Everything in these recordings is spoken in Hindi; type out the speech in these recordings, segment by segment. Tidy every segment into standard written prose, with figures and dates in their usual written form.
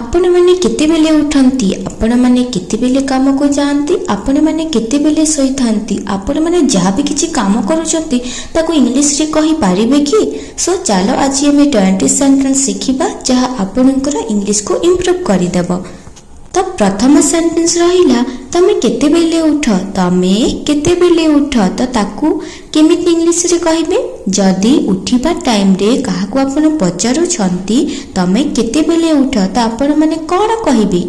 आपण माने केतेबेले उठंती, आपण माने केतेबेले काम को जाती, आपण माने केतेबेले सोईथांती, आपण माने जहाँ भी किछि काम करूचंती ताको इंग्लिश रे कहि पारिबे कि? सो चलो आज हमें 20 सेंटेंस शिखिबा जहाँ आपनकर इंग्लिश को इम्प्रूव करि देबो। तो प्रथम सेंटेंस रहिला तमे केतेबेले उठ, तमे केतेबेले उठ, तो ताकू केमिति इंग्लिश रे कहिबे? जदि उठिबा टाइम रे काहाकू आपण पचारुछंती तमे केतेबेले उठ, तो आपण माने कोन कहिबे?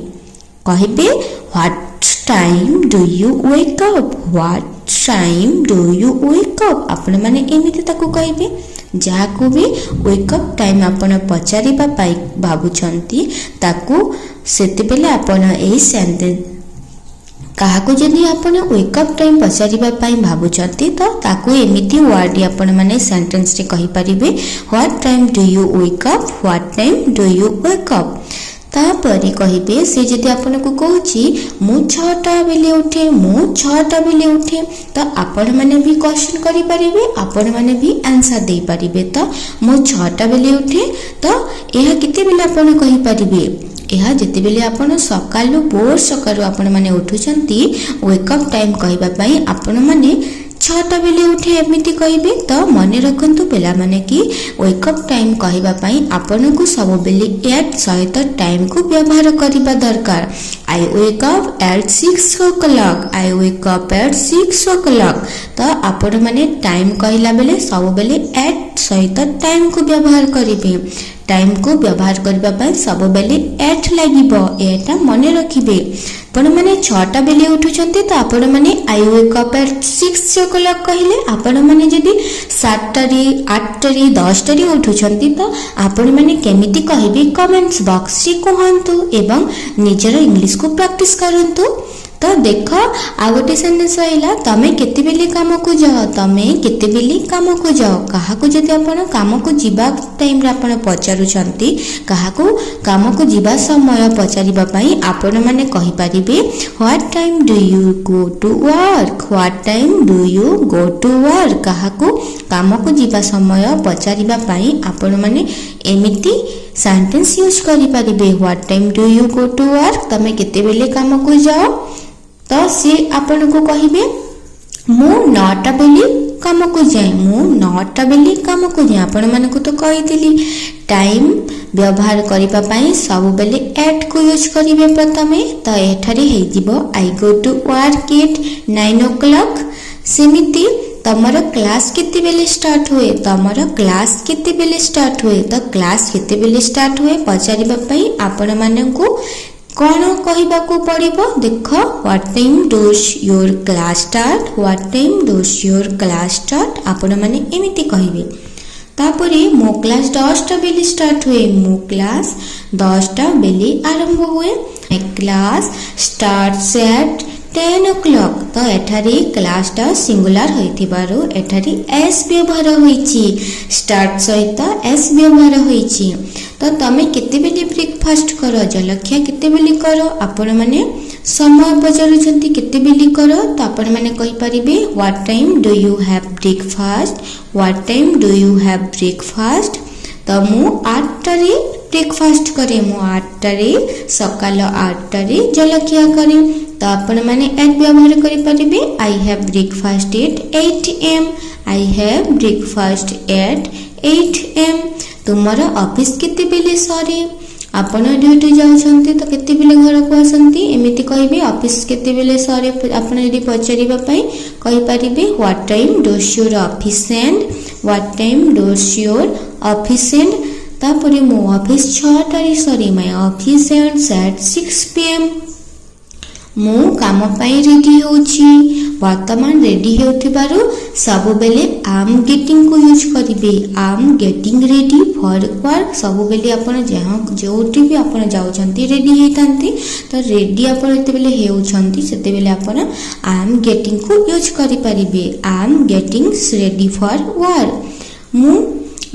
कहिबे what time do you wake up, what time do you wake up. आपण माने एमिति ताकू कहिबे। जाहाकू भी वेक अप टाइम आपण पचारिबा पाई भाबुछंती ताकू सेते बेले आपण एही सेंटेंस काहाकू जदि आपण वेक अप टाइम पचारिबा पाई भाबुछंती तो ताकू एमिति वर्ड आपण माने सेंटेंस रे कहि परिबे। What time do you wake up, what time do you wake up. तापरे कहिबे से जदि आपण को कहूची मु 6टा बेले उठे, मु 6टा बेले उठे, तो आपण माने भी क्वेश्चन करि परिबे, आपण माने भी आंसर दे परिबे। तो मु 6टा बेले उठे, तो एहा केते बेले आपण कहि परिबे? एहा जेते बेले आपण सकालु भोर सकालु आपण माने उठुचंती वेक अप टाइम कहबा पई आपण माने 6टा बेले उठे एमिति कहिबे। तो मने रखंतु पिला माने कि वेक अप टाइम कहबा पई आपण को सब बेले एट सहित टाइम को व्यवहार करिबा दरकार। I wake up at 6 o'clock, I wake up at 6 o'clock। तो आपण माने टाइम कहला बेले सब बेले एट सहित टाइम को व्यवहार करिबे। टाइम को व्यवहार करबा पई सब बेले एट लागिबो, एटा मने रखिबे। आपण माने 6टा बेले उठुचंती तो आपण माने आई वेक अप एट 6 o'clock कहले, आपण माने जदि 7टारी 8टारी 10टारी उठुचंती तो आपण माने केमिति कहिबे कमेंट्स बॉक्स रे कहंतु एवं निजर इंग्लिश को प्रैक्टिस करंतु। तो देख आ गोटे सेंटेंस रहिला तमे केते बेले काम को जाओ, तमे केते बेले काम को जाओ। काहाकू जदि आपण काम को जिबा टाइम रे आपण पचारुछंती, काहाकू काम को जिबा समय पचारिबा पई आपण माने कहि परिबे what time do you go to work, what time do you go to work. काहाकू काम को जिबा समय पचारिबा पई आपण माने एमिति सेंटेंस यूज करि परिबे। What time do you go to work, तमे केते बेले काम को जाओ, तो सी आपण को कहिबे मु 9टा बेले काम को जाए, मु 9टा बेले काम को जाए। आपण माने को तो कहितली टाइम व्यवहार करिबा पई सब बेले एट को यूज करिवे प्रथमे। तो एठारे हे जिवो I go to work at 9 o'clock। सेमिति तमरो क्लास केते बेले स्टार्ट हुए, तमरो क्लास केते बेले स्टार्ट हुए, तो क्लास केते बेले स्टार्ट हुए पचारिबा पई आपण माने को कौन कहबा को पड़िबो? देखो what time does your class start, what time does your class start. आपण माने एमिति कहिबे। तापरे मो क्लास 10टा बेले स्टार्ट हुए, मो क्लास 10टा बेले आरंभ हुए। Class starts at 10 o'clock। तो एठारे क्लास टा सिंगुलर होइथिबारु एठारे एस व्यवहार होइछि, स्टार्ट सहित एस व्यवहार होइछि। तो तमे केते बेले ब्रेकफास्ट करो, जलखिया केते बेले करो, आपण माने समय पचारुछंती केते बेले करो, तो आपण माने कहि परिबे what time do you have breakfast, what time do you have breakfast. तो मु 8टारे ब्रेकफास्ट करे, मु 8टारे सकाल 8टारे जलखिया करे। तो आपण माने एट व्यवहार करि परिबे I have breakfast at 8 am, I have breakfast at 8 am। तुमर ऑफिस केते बेले सरे, आपण ड्यूटी जाउछंती तो केते बेले घर को आसंती एमिति कहिबे। ऑफिस केते बेले सरे आपण यदि पचारिबा पई कहि परिबे what time does your office end, what time does your office end. तापरे मो ऑफिस 6टारे सरे, my office ends at 6 PM। मु काम पाई रेडी होची, वर्तमान रेडी हेउथिबारु सब बेले आम गेटिंग को यूज करिवे। आम गेटिंग रेडी फॉर वर्क, सब बेले आपण जहां जोटी भी आपण जाउछंती रेडी हेतांती, तो रेडी आपण एते बेले हेउछंती सेते बेले आपण आम गेटिंग को यूज करि परिबे। आम गेटिंग रेडी फॉर वर्क। मु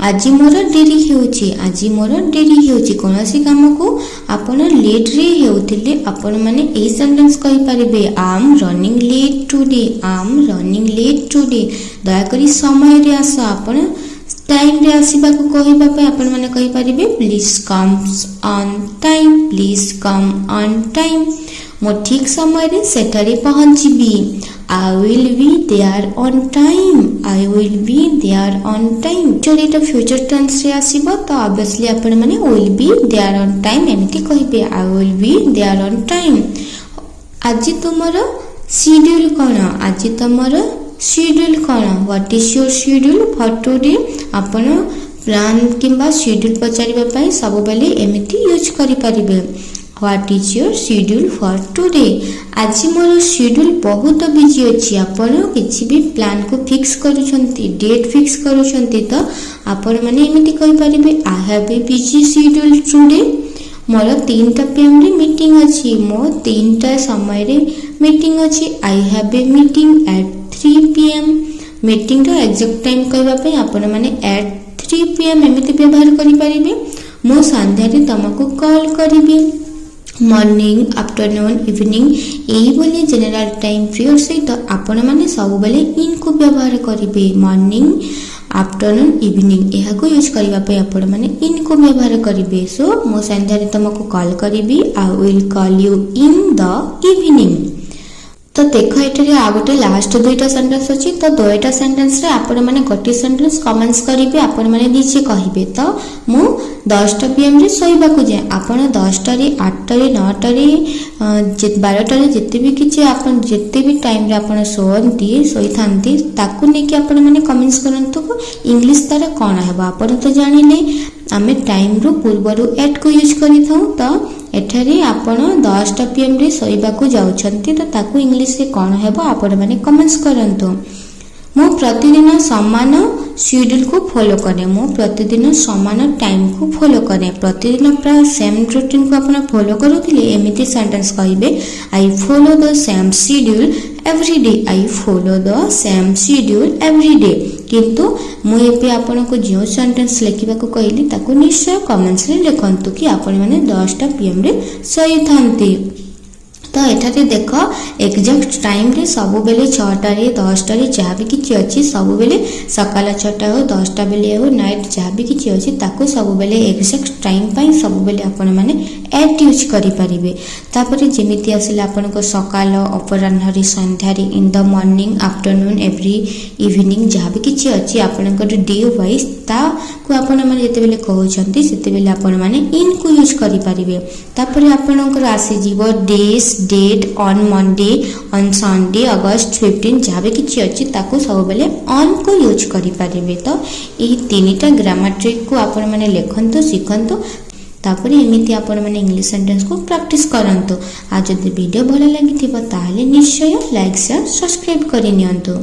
आज मोर डेरी हेउची, आज मोर डेरी हेउची कोनोसी काम को आपण लेट रे हेउथिले आपण माने ए सेंटेंस कहि परिबे I am running late today, I am running late today. दया करी समय रे आस, आपण टाइम रे आसीबाकू कहिबा पे आपण माने कहि परिबे please comes on time, please come on time. मो ठीक समय रे सेठारे पहुंचीबी। I will be there on time, I will be there on time. जदि एटा फ्यूचर टेंस रे आसीबो तो ऑब्वियसली आपण माने will be there on time एमिति कहिबे, I will be there on time. आज तुमरो शेड्यूल कोन, आज तुमरो शेड्यूल कोन, what is your schedule for today. आपण प्लान किंबा शेड्यूल पचारिबा पई सब बेले एमिति यूज करि परिबे, what is your schedule for today. आज मोर शेड्यूल बहुत बिजी अछि। आपण किछि भी प्लान को फिक्स करूछंती, डेट फिक्स करूछंती तो आपण माने एमिति कहि परिबे, I have a busy schedule today. मोर 3टा PM रे मीटिंग अछि, मो 3टा समय रे मीटिंग अछि। I have a meeting at 3 PM। Meeting रो एग्जैक्ट टाइम कहबा पे आपण माने एट 3 PM एमिति व्यवहार करि परिबे। मो संध्या रे तमको कॉल करिबी। मॉर्निंग, आफ्टरनून, इवनिंग एही बोली जनरल टाइम पीरियड सहित आपण माने सब बेले इन को व्यवहार करिबे। मॉर्निंग, आफ्टरनून, इवनिंग एहा को यूज करबा पे आपण माने इन को व्यवहार करिबे। सो मो संध्या रे तमको कॉल करिबी, I will call you in the evening. तो देख एठारे आ गोटे लास्ट दुईटा सेंटेंस अछि। तो दुईटा सेंटेंस रे आपण माने गोटे सेंटेंस कमेंट्स करिवे, आपण माने निजे कहिबे। तो मु 10टा PM रे सोइबा को जाय, आपण 10टा रे 8टा रे 9टा रे 12टा रे जत्ते भी किछि आपण जत्ते भी टाइम रे आपण सोइथांती सोइथांती ताकू ने कि आपण माने कमेंट्स करंतु इंग्लिश तार कोन हेबा। आपण तो जानिले आमे टाइम रो पूर्वरु एट को यूज करि थाउ। तो एठारे आपण 10टा PM रे सोइबा को जाउछंती तो ताकू इंग्लिश रे कोन हेबा आपण माने कमेंट्स करंतु। मो प्रतिदिन समान शेड्यूल को फॉलो करे, मो प्रतिदिन समान टाइम को फॉलो करे। प्रतिदिन प्राय सेम रूटीन को आपण फॉलो करूथिले एमिति सेंटेंस कहिबे, I follow the same schedule every day, I follow the same schedule every day. किंतु मु एपे आपण को जो सेंटेंस लेखिबा को कहली ताको निश्चय कमेंट्स रे लिखंतु कि आपण माने 10टा PM रे सोइथांती। तो एठारे देख एक्जेक्ट टाइम रे सब बेले 6टा रे 10टा रे जहाँ भी किछि अछि सब बेले सकाल 6टा हो 10टा बेले हो नाइट जहाँ भी किछि अछि ताको सब बेले एक्जेक्ट टाइम पई सब बेले आपण माने एट यूज करि परिबे। तापरे जेमिति आसिला आपण को सकाल, अपराह्न रे, संध्या रे, in the morning, afternoon, every evening जहाँ भी किछि अछि आपण को डे वाइज ता को आपण माने जते बेले कहउछंती सेते बेले आपण माने इन को यूज करि परिबे। तापरे आपण को आसी जीवो days, date, on Monday, on Sunday, August 15 जहाँ भी किछि अछि ताको सब बेले ऑन को यूज करि परिबे। तो एही तीनटा ग्रामर ट्रिक को आपण माने लेखंतु शिखंतु, तापरे एमिति आपण माने इंग्लिश सेंटेंस को प्रैक्टिस करंतु। आ जदि वीडियो भल लागिथिबो ताहाले निश्चय लाइक शेयर सब्सक्राइब करि नियंतु।